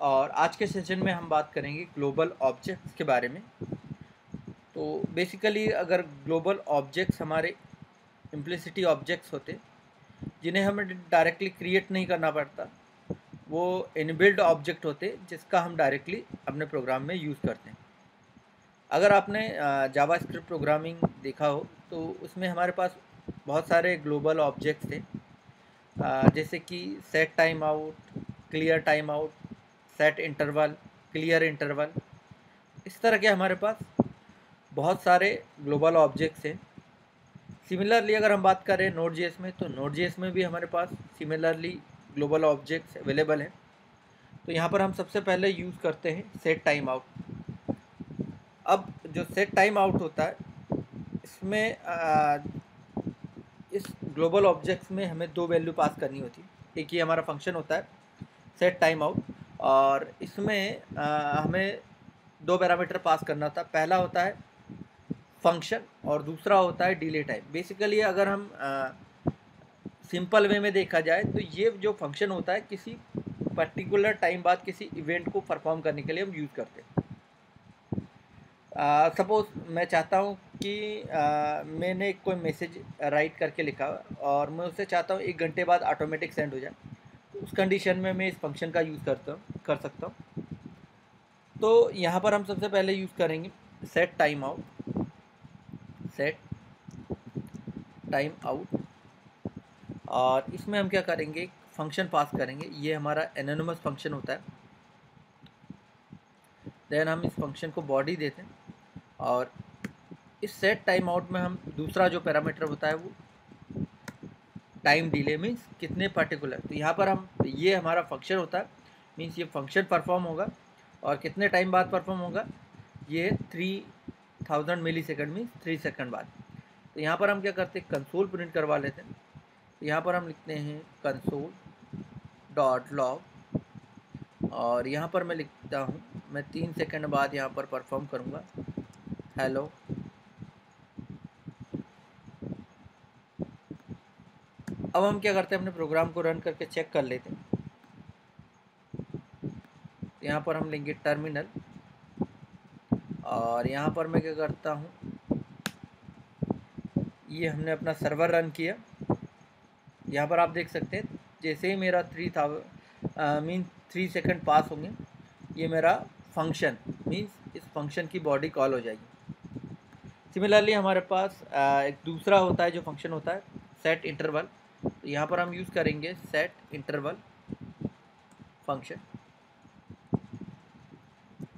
और आज के सेशन में हम बात करेंगे ग्लोबल ऑब्जेक्ट्स के बारे में। तो बेसिकली अगर ग्लोबल ऑब्जेक्ट्स हमारे इम्प्लिसिटी ऑब्जेक्ट्स होते जिन्हें हमें डायरेक्टली क्रिएट नहीं करना पड़ता, वो इनबिल्ट ऑब्जेक्ट होते जिसका हम डायरेक्टली अपने प्रोग्राम में यूज़ करते हैं। अगर आपने जावास्क्रिप्ट प्रोग्रामिंग देखा हो तो उसमें हमारे पास बहुत सारे ग्लोबल ऑब्जेक्ट्स थे, जैसे कि set time out, clear time out, set interval, clear interval. इस तरह के हमारे पास बहुत सारे ग्लोबल ऑब्जेक्ट्स हैं। सिमिलरली अगर हम बात करें नोड जेएस में, तो नोड जेएस में भी हमारे पास सिमिलरली ग्लोबल ऑब्जेक्ट्स अवेलेबल हैं। तो यहाँ पर हम सबसे पहले यूज़ करते हैं सेट टाइम आउट। अब जो सेट टाइम आउट होता है, इसमें इस ग्लोबल ऑब्जेक्ट्स में हमें दो वैल्यू पास करनी होती है। एक ये हमारा फंक्शन होता है सेट टाइम आउट, और इसमें हमें दो पैरामीटर पास करना था। पहला होता है फंक्शन और दूसरा होता है डिले टाइम। बेसिकली अगर हम सिंपल वे में देखा जाए तो ये जो फंक्शन होता है किसी पर्टिकुलर टाइम बाद किसी इवेंट को परफॉर्म करने के लिए हम यूज़ करते हैं। सपोज़ मैं चाहता हूँ कि मैंने कोई मैसेज राइट करके लिखा और मैं उससे चाहता हूँ 1 घंटे बाद ऑटोमेटिक सेंड हो जाए। तो उस कंडीशन में मैं इस फंक्शन का यूज़ कर सकता हूँ। तो यहाँ पर हम सबसे पहले यूज़ करेंगे set time out. Set time out, और इसमें हम क्या करेंगे, फंक्शन पास करेंगे। ये हमारा एनोनिमस फंक्शन होता है। देन हम इस फंक्शन को बॉडी देते हैं, और इस सेट टाइम आउट में हम दूसरा जो पैरामीटर होता है वो टाइम डिले मीन्स कितने पर्टिकुलर। तो यहाँ पर हम ये हमारा फंक्शन होता है, मीन्स ये फंक्शन परफॉर्म होगा और कितने टाइम बाद परफॉर्म होगा, ये 3000 मिली सेकेंड मीन्स 3 सेकेंड बाद। तो यहाँ पर हम क्या करते हैं, कंसोल प्रिंट करवा लेते हैं। तो यहाँ पर हम लिखते हैं कंसोल डॉट लॉग, और यहाँ पर मैं लिखता हूँ मैं 3 सेकेंड बाद यहाँ पर परफॉर्म करूँगा हेलो। अब हम क्या करते हैं, अपने प्रोग्राम को रन करके चेक कर लेते हैं। यहाँ पर हम लेंगे टर्मिनल, और यहाँ पर मैं क्या करता हूँ, ये हमने अपना सर्वर रन किया। यहाँ पर आप देख सकते हैं जैसे ही मेरा 3 सेकंड पास होंगे, ये मेरा फंक्शन मीन्स इस फंक्शन की बॉडी कॉल हो जाएगी। सिमिलरली हमारे पास एक दूसरा होता है जो फंक्शन होता है सेट इंटरवल। तो यहाँ पर हम यूज़ करेंगे set interval function.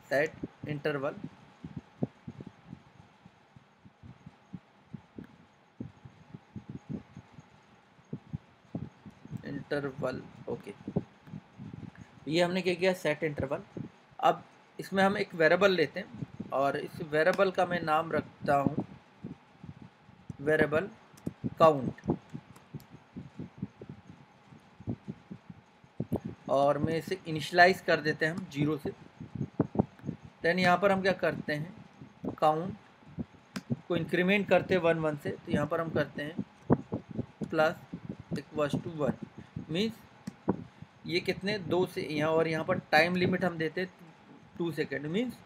Set interval okay, ये हमने क्या किया, सेट इंटरवल। अब इसमें हम एक वेरिएबल लेते हैं, और इस वेरिएबल का मैं नाम रखता हूँ वेरिएबल काउंट, और मैं इसे इनिशियलाइज कर देते हैं हम 0 से। देन यहाँ पर हम क्या करते हैं, काउंट को इंक्रीमेंट करते हैं 1 से। तो यहाँ पर हम करते हैं प्लस इक्वल्स टू 1 मीन्स ये कितने 2 से यहाँ, और यहाँ पर टाइम लिमिट हम देते हैं 2 सेकेंड मीन्स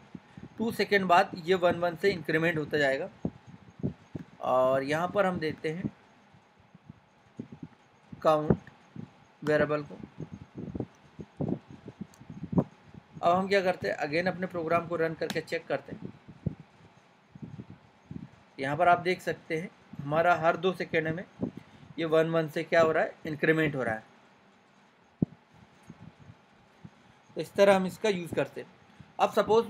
2 सेकेंड बाद ये 1 से इंक्रीमेंट होता जाएगा। और यहाँ पर हम देते हैं काउंट वेरिएबल को। अब हम क्या करते हैं, अगेन अपने प्रोग्राम को रन करके चेक करते हैं। यहाँ पर आप देख सकते हैं हमारा हर 2 सेकेंड में ये 1 से क्या हो रहा है, इंक्रीमेंट हो रहा है। तो इस तरह हम इसका यूज़ करते हैं। अब सपोज़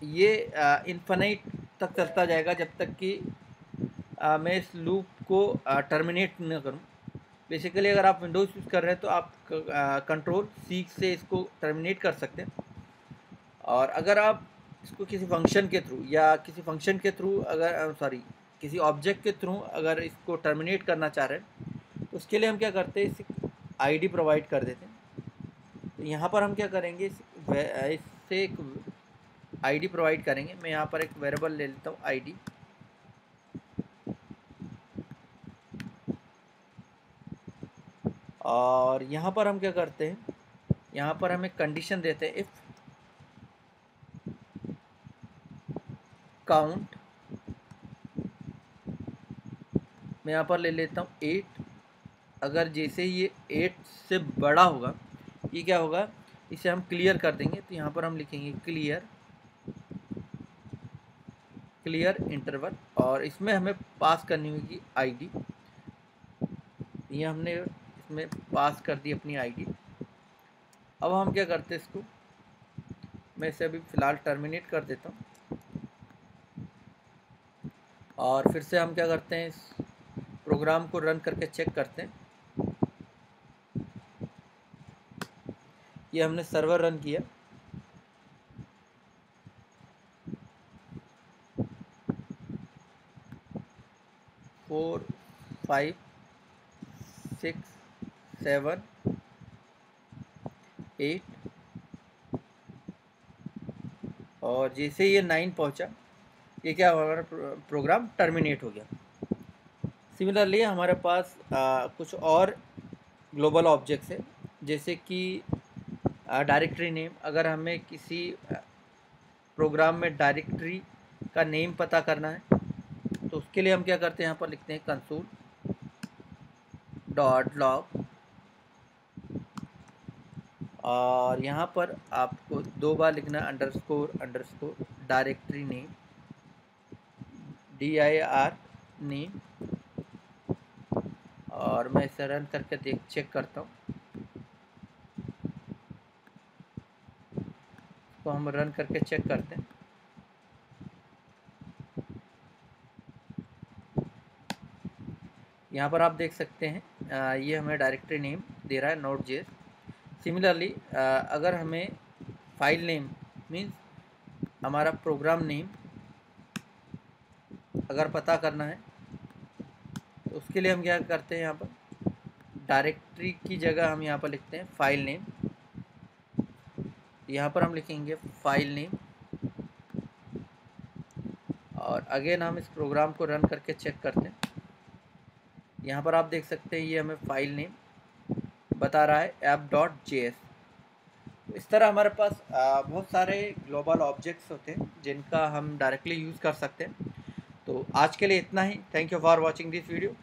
ये इन्फिनिट तक चलता जाएगा जब तक कि मैं इस लूप को टर्मिनेट न करूं। बेसिकली अगर आप विंडोज़ यूज़ कर रहे हैं तो आप कंट्रोल C से इसको टर्मिनेट कर सकते हैं, और अगर आप इसको किसी फंक्शन के थ्रू या किसी फंक्शन के थ्रू अगर किसी ऑब्जेक्ट के थ्रू अगर इसको टर्मिनेट करना चाह रहे हैं, तो उसके लिए हम क्या करते हैं, इसे ID प्रोवाइड कर देते हैं। तो यहाँ पर हम क्या करेंगे, इससे एक ID प्रोवाइड करेंगे। मैं यहाँ पर एक वेरिएबल ले लेता हूँ ID, और यहाँ पर हम क्या करते हैं, यहाँ पर हमें कंडीशन देते हैं, इफ़ काउंट, मैं यहाँ पर ले लेता हूँ 8, अगर जैसे ही ये 8 से बड़ा होगा, ये क्या होगा, इसे हम क्लियर कर देंगे। तो यहाँ पर हम लिखेंगे क्लियर इंटरवल, और इसमें हमें पास करनी होगी आईडी। ये हमने इसमें पास कर दी अपनी आईडी। अब हम क्या करते हैं, इसको मैं इसे अभी फ़िलहाल टर्मिनेट कर देता हूँ, और फिर से हम क्या करते हैं, इस प्रोग्राम को रन करके चेक करते हैं। ये हमने सर्वर रन किया, फोर 5 6 7 8, और जैसे ये 9 पहुंचा, ये क्या हमारा प्रोग्राम टर्मिनेट हो गया। सिमिलरली हमारे पास कुछ और ग्लोबल ऑब्जेक्ट्स है, जैसे कि डायरेक्टरी नेम। अगर हमें किसी प्रोग्राम में डायरेक्टरी का नेम पता करना है, तो उसके लिए हम क्या करते हैं, यहाँ पर लिखते हैं console.log, और यहाँ पर आपको 2 बार लिखना underscore directory name, dir name, और मैं इसे रन करके चेक करता हूँ। तो हम रन करके चेक करते हैं। यहाँ पर आप देख सकते हैं ये हमें डायरेक्टरी नेम दे रहा है Node.js। सिमिलरली अगर हमें फाइल नेम मीन्स हमारा प्रोग्राम नेम अगर पता करना है, तो उसके लिए हम क्या करते हैं, यहाँ पर डायरेक्टरी की जगह हम यहाँ पर लिखते हैं फाइल नेम। यहाँ पर हम लिखेंगे फाइल नेम, और अगेन हम इस प्रोग्राम को रन करके चेक करते हैं। यहाँ पर आप देख सकते हैं ये हमें फाइल नेम बता रहा है app.js। इस तरह हमारे पास बहुत सारे ग्लोबल ऑब्जेक्ट्स होते हैं जिनका हम डायरेक्टली यूज़ कर सकते हैं। तो आज के लिए इतना ही। Thank you for watching this video.